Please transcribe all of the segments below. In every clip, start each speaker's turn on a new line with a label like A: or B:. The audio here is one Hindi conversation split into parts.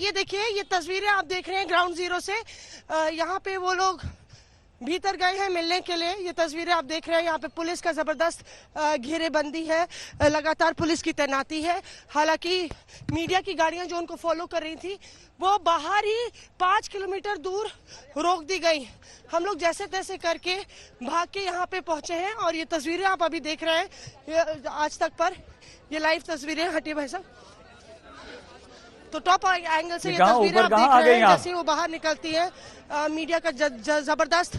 A: ये देखिए, ये तस्वीरें आप देख रहे हैं ग्राउंड जीरो से। यहाँ पे वो लोग भीतर गए हैं मिलने के लिए। ये तस्वीरें आप देख रहे हैं, यहाँ पे पुलिस का जबरदस्त घेरेबंदी है, लगातार पुलिस की तैनाती है। हालांकि मीडिया की गाड़ियां जो उनको फॉलो कर रही थी वो बाहर ही 5 किलोमीटर दूर रोक दी गई। हम लोग जैसे तैसे करके भाग के यहाँ पे पहुंचे हैं और ये तस्वीरें आप अभी देख रहे हैं आज तक पर, ये लाइव तस्वीरें। हटिए भाई साहब, तो टॉप एंगल से ये तस्वीरें आप देख रहे हैं जैसे वो बाहर निकलती है। मीडिया का जबरदस्त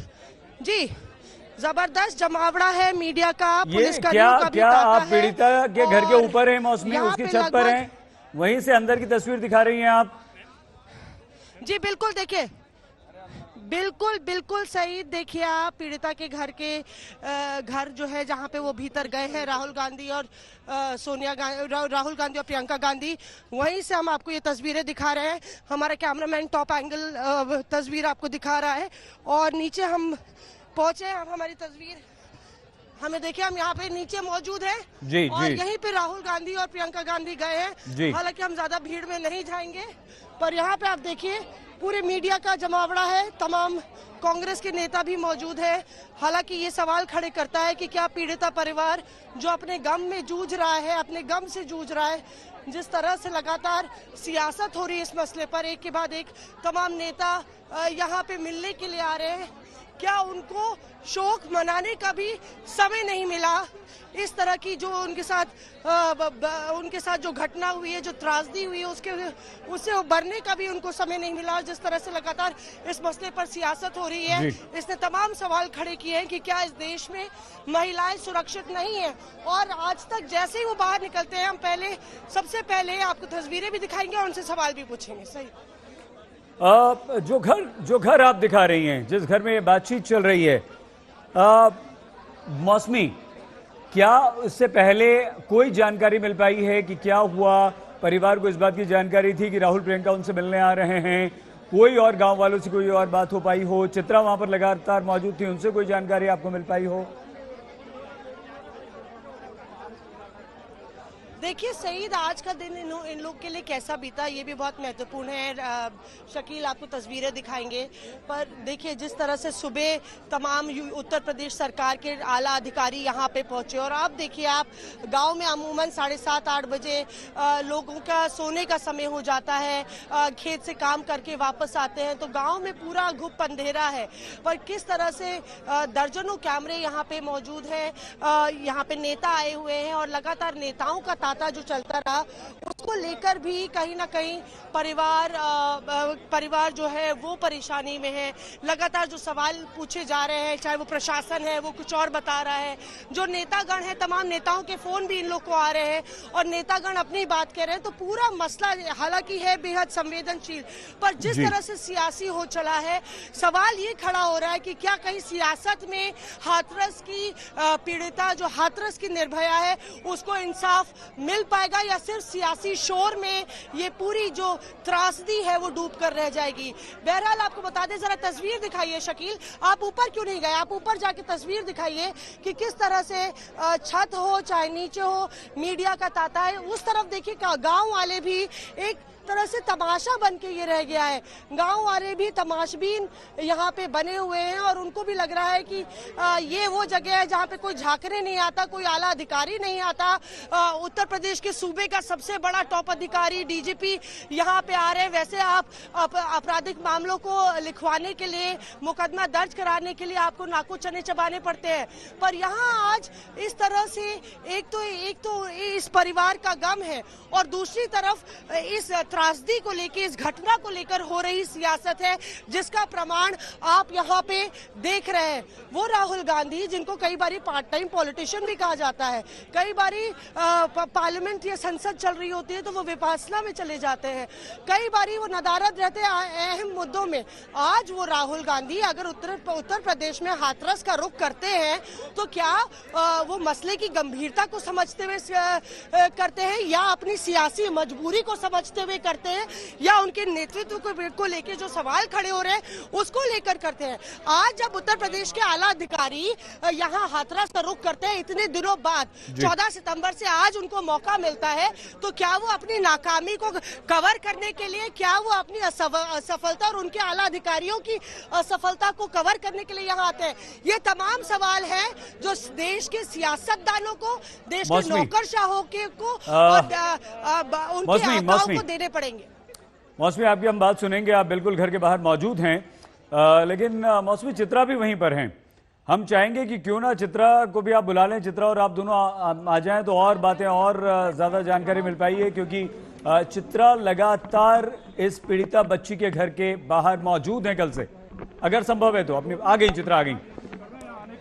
A: जमावड़ा है मीडिया का, पुलिस का।
B: क्या आप पीड़िता के घर के ऊपर हैं मौसमी, उसकी छत पर हैं, वहीं से अंदर की तस्वीर दिखा रही हैं आप?
A: जी बिल्कुल, देखिए बिल्कुल सही। देखिए आप पीड़िता के घर घर जो है जहां पे वो भीतर गए हैं, राहुल गांधी और प्रियंका गांधी, वहीं से हम आपको ये तस्वीरें दिखा रहे हैं। हमारा कैमरामैन टॉप एंगल तस्वीर आपको दिखा रहा है और नीचे हम पहुंचे। अब हमारी तस्वीर हमें देखिए, हम यहाँ पे नीचे मौजूद हैं और यहीं पे राहुल गांधी और प्रियंका गांधी गए हैं। हालांकि हम ज्यादा भीड़ में नहीं जाएंगे, पर यहाँ पे आप देखिए पूरे मीडिया का जमावड़ा है, तमाम कांग्रेस के नेता भी मौजूद है। हालांकि ये सवाल खड़े करता है कि क्या पीड़िता परिवार जो अपने गम में जूझ रहा है, अपने गम से जूझ रहा है, जिस तरह से लगातार सियासत हो रही है इस मसले पर, एक के बाद एक तमाम नेता यहाँ पे मिलने के लिए आ रहे हैं, क्या उनको शोक मनाने का भी समय नहीं मिला? इस तरह की जो उनके साथ जो घटना हुई है, जो त्रासदी हुई है, उससे उबरने का भी उनको समय नहीं मिला। जिस तरह से लगातार इस मसले पर सियासत हो रही है, इसने तमाम सवाल खड़े किए हैं कि क्या इस देश में महिलाएं सुरक्षित नहीं है। और आज तक जैसे ही वो बाहर निकलते हैं, हम सबसे पहले आपको तस्वीरें भी दिखाएंगे और उनसे सवाल भी पूछेंगे। सही,
B: जो घर आप दिखा रही हैं, जिस घर में ये बातचीत चल रही है, मौसमी, क्या इससे पहले कोई जानकारी मिल पाई है कि क्या हुआ? परिवार को इस बात की जानकारी थी कि राहुल प्रियंका उनसे मिलने आ रहे हैं? कोई और गांव वालों से कोई और बात हो पाई हो? चित्रा वहां पर लगातार मौजूद थी, उनसे कोई जानकारी आपको मिल पाई हो?
A: देखिए सईद, आज का दिन इन लोग के लिए कैसा बीता ये भी बहुत महत्वपूर्ण है। शकील आपको तस्वीरें दिखाएंगे, पर देखिए जिस तरह से सुबह तमाम उत्तर प्रदेश सरकार के आला अधिकारी यहाँ पे पहुंचे, और अब देखिए आप गांव में अमूमन 7:30-8 बजे लोगों का सोने का समय हो जाता है, खेत से काम करके वापस आते हैं, तो गाँव में पूरा गुप्त अंधेरा है। पर किस तरह से दर्जनों कैमरे यहाँ पे मौजूद है, यहाँ पे नेता आए हुए हैं और लगातार नेताओं का जो चलता रहा, उसको लेकर भी कहीं ना कहीं परिवार जो है वो परेशानी में है। लगातार जो सवाल पूछे जा रहे हैं, चाहे वो प्रशासन है वो कुछ और बता रहा है, जो नेतागण है तमाम नेताओं के फोन भी इन लोग को आ रहे हैं और नेतागण अपनी बात कह रहे हैं। तो पूरा मसला हालांकि है बेहद संवेदनशील, पर जिस तरह से सियासी हो चला है, सवाल ये खड़ा हो रहा है कि क्या कहीं सियासत में हाथरस की पीड़िता, जो हाथरस की निर्भया है, उसको इंसाफ मिल पाएगा या सिर्फ सियासी शोर में ये पूरी जो त्रासदी है वो डूब कर रह जाएगी। बहरहाल आपको बता दें, जरा तस्वीर दिखाइए शकील, आप ऊपर क्यों नहीं गए? आप ऊपर जाके तस्वीर दिखाइए कि किस तरह से छत हो चाहे नीचे हो, मीडिया का तांता है। उस तरफ देखिए गांव वाले भी एक तरह से तमाशा बन के ये रह गया है। गांव वाले भी तमाशबीन यहाँ पे बने हुए हैं और उनको भी लग रहा है कि ये वो जगह है जहाँ पे कोई झांकने नहीं आता, कोई आला अधिकारी नहीं आता। उत्तर प्रदेश के सूबे का सबसे बड़ा टॉप अधिकारी डीजीपी यहाँ पे आ रहे हैं। वैसे आप आपराधिक मामलों को लिखवाने के लिए, मुकदमा दर्ज कराने के लिए आपको नाको चने चबाने पड़ते हैं, पर यहाँ आज इस तरह से एक तो इस परिवार का गम है और दूसरी तरफ इस त्रासदी को लेकर, इस घटना को लेकर हो रही सियासत है, जिसका प्रमाण आप यहाँ पे देख रहे हैं। वो राहुल गांधी, जिनको कई बारी पार्ट टाइम पॉलिटिशियन भी कहा जाता है, कई बारी पार्लियामेंट या संसद चल रही होती है तो वो विपासना में चले जाते हैं, कई बारी वो नदारद रहते हैं अहम मुद्दों में। आज वो राहुल गांधी अगर उत्तर प्रदेश में हाथरस का रुख करते हैं तो क्या वो मसले की गंभीरता को समझते हुए करते हैं या अपनी सियासी मजबूरी को समझते हुए करते हैं या उनके नेतृत्व को लेकर जो सवाल खड़े हो रहे हैं उसको लेकर करते हैं। आज जब उत्तर प्रदेश के आला अधिकारी यहाँ हाथरस का रुख करते हैं इतने दिनों बाद, 14 सितंबर से आज उनको मौका मिलता है, तो क्या वो अपनी नाकामी को कवर करने के लिए, क्या वो अपनी असफलता और उनके आला अधिकारियों की असफलता को कवर करने के लिए यहाँ आते हैं? ये तमाम सवाल हैं जो देश के सियासतदानों को, देश के नौकरशाहों को और उनके आकाओं को देने पड़ेंगे।
B: मौसमी, आपकी हम बात सुनेंगे, आप बिल्कुल घर के बाहर मौजूद हैं, लेकिन मौसमी चित्रा भी वहीं पर हैं। हम चाहेंगे कि क्यों ना चित्रा को भी आप बुला लें, चित्रा और आप दोनों आ जाएं तो और बातें और ज्यादा जानकारी मिल पाई है, क्योंकि चित्रा लगातार इस पीड़िता बच्ची के घर के बाहर मौजूद हैं कल से। अगर संभव है तो अपनी आ गई चित्रा, आ गई,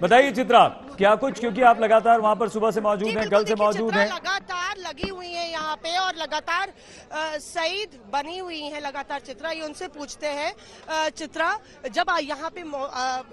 B: बताइए चित्रा क्या कुछ, क्योंकि आप लगातार वहां पर सुबह से मौजूद हैं, कल से मौजूद हैं।
A: लगातार लगी हुई है यहाँ पे और लगातार सईद बनी हुई है लगातार चित्रा। ये उनसे पूछते हैं, चित्रा जब यहाँ पे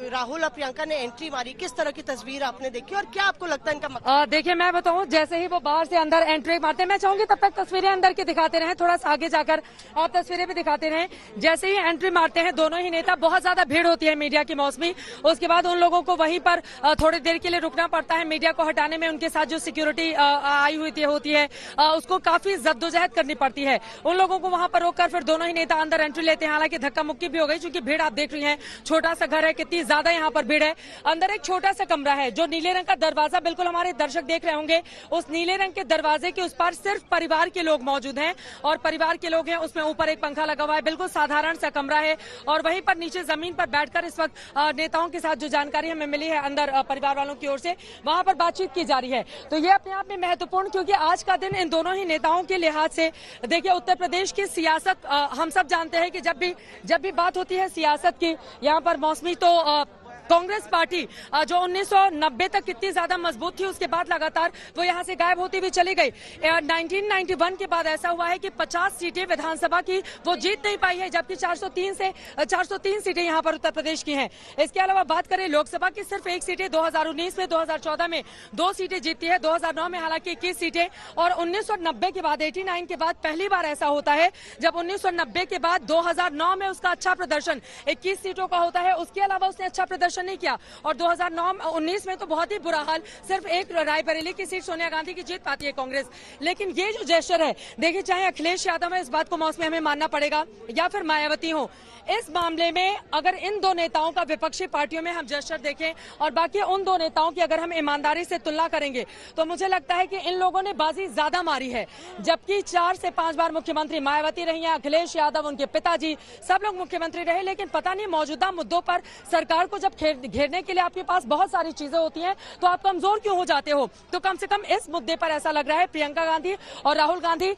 A: राहुल और प्रियंका ने एंट्री मारी, किस तरह की तस्वीर आपने देखी और क्या आपको लगता है इनका मतलब?
C: देखिए मैं बताऊं, जैसे ही वो बाहर से अंदर एंट्री मारते हैं, मैं चाहूंगी तब तक तस्वीरें अंदर की दिखाते रहे, थोड़ा सा आगे जाकर आप तस्वीरें भी दिखाते रहे। जैसे ही एंट्री मारते हैं दोनों ही नेता, बहुत ज्यादा भीड़ होती है मीडिया की मौसमी, उसके बाद उन लोगों को वहीं पर थोड़ी देर के लिए रुकना पड़ता है। मीडिया को हटाने में उनके साथ जो सिक्योरिटी आई हुई होती है उसको काफी जद्दोजहद करनी पड़ती है। उन लोगों को वहां पर रोककर फिर दोनों ही नेता अंदर एंट्री लेते हैं। हालांकि धक्का मुक्की भी हो गई, क्योंकि भीड़ आप देख रही हैं, छोटा सा घर है, कितनी ज्यादा यहाँ पर भीड़ है। अंदर एक छोटा सा कमरा है, जो नीले रंग का दरवाजा, बिल्कुल हमारे दर्शक देख रहे होंगे, उस नीले रंग के दरवाजे के उस पार सिर्फ परिवार के लोग मौजूद हैं और परिवार के लोग हैं। उसमें ऊपर एक पंखा लगा हुआ है, बिल्कुल साधारण सा कमरा है और वहीं पर नीचे जमीन पर बैठकर इस वक्त नेताओं के साथ जो जानकारी हमें मिली है अंदर परिवार वालों की ओर से, वहां पर बातचीत की जा रही है। तो ये अपने आप में महत्वपूर्ण, क्योंकि आज का दिन इन दोनों ही नेताओं के लिहाज से, देखिए उत्तर प्रदेश की सियासत हम सब जानते हैं कि जब भी बात होती है सियासत की यहाँ पर मौसमी, तो कांग्रेस पार्टी जो 1990 तक कितनी ज्यादा मजबूत थी, उसके बाद लगातार वो यहाँ से गायब होती हुई चली गई। 1991 के बाद ऐसा हुआ है कि 50 सीटें विधानसभा की वो जीत नहीं पाई है, जबकि 403 सीटें यहाँ पर उत्तर प्रदेश की हैं। इसके अलावा बात करें लोकसभा की, सिर्फ एक सीटें 2019 में, 2014 में 2 सीटें जीती है, 2009 में हालांकि 21 सीटें, और 1990 के बाद 89 के बाद पहली बार ऐसा होता है जब 1990 के बाद 2009 में उसका अच्छा प्रदर्शन 21 सीटों का होता है। उसके अलावा उसने अच्छा प्रदर्शन नहीं किया और 2009-19 में तो बहुत ही बुरा हाल, सिर्फ एक रायबरेली की सीट सोनिया गांधी की जीत पाती है कांग्रेस। लेकिन ये जो जेस्चर है, देखिए चाहे अखिलेश यादव है, इस बात को मौसमी हमें मानना पड़ेगा, या फिर मायावती हो, इस मामले में अगर इन दो नेताओं का विपक्षी पार्टियों में हम जेस्चर देखें और बाकी उन दो नेताओं की अगर हम ईमानदारी से तुलना करेंगे, तो मुझे लगता है कि इन लोगों ने बाजी ज्यादा मारी है। जबकि 4 से 5 बार मुख्यमंत्री मायावती रही हैं, अखिलेश यादव, उनके पिताजी, सब लोग मुख्यमंत्री रहे, लेकिन पता नहीं मौजूदा मुद्दों पर सरकार को जब घेरने के लिए आपके पास बहुत सारी चीजें होती हैं तो आप कमजोर क्यों हो जाते हो। तो कम से कम इस मुद्दे पर ऐसा लग रहा है प्रियंका गांधी और राहुल गांधी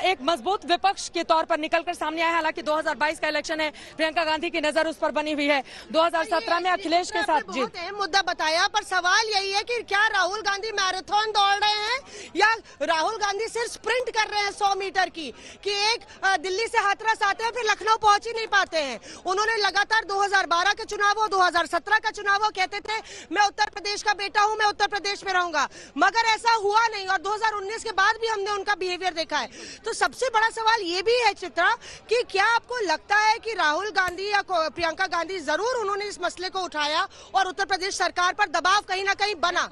C: एक मजबूत विपक्ष के तौर पर निकलकर सामने आए। हालांकि 2022 का इलेक्शन है, प्रियंका गांधी की नजर उस पर बनी हुई है। 2017 में अखिलेश के साथ जीत,
A: मुद्दा बताया, पर सवाल यही है कि क्या राहुल गांधी मैराथन दौड़ रहे हैं या राहुल गांधी सिर्फ स्प्रिंट कर रहे हैं 100 मीटर की, कि एक दिल्ली से हाथरस आते हैं फिर लखनऊ पहुंच ही नहीं पाते हैं। उन्होंने लगातार 2012 के चुनाव हो, 2017 का चुनाव हो, कहते थे मैं उत्तर प्रदेश का बेटा हूं, मैं उत्तर प्रदेश में रहूंगा, मगर ऐसा हुआ नहीं और 2019 के बाद भी हमने उनका बिहेवियर देखा है। तो सबसे बड़ा सवाल ये भी है चित्रा कि क्या आपको लगता है कि राहुल गांधी या प्रियंका गांधी, जरूर उन्होंने इस मसले को उठाया और उत्तर प्रदेश सरकार पर दबाव कहीं ना कहीं बना?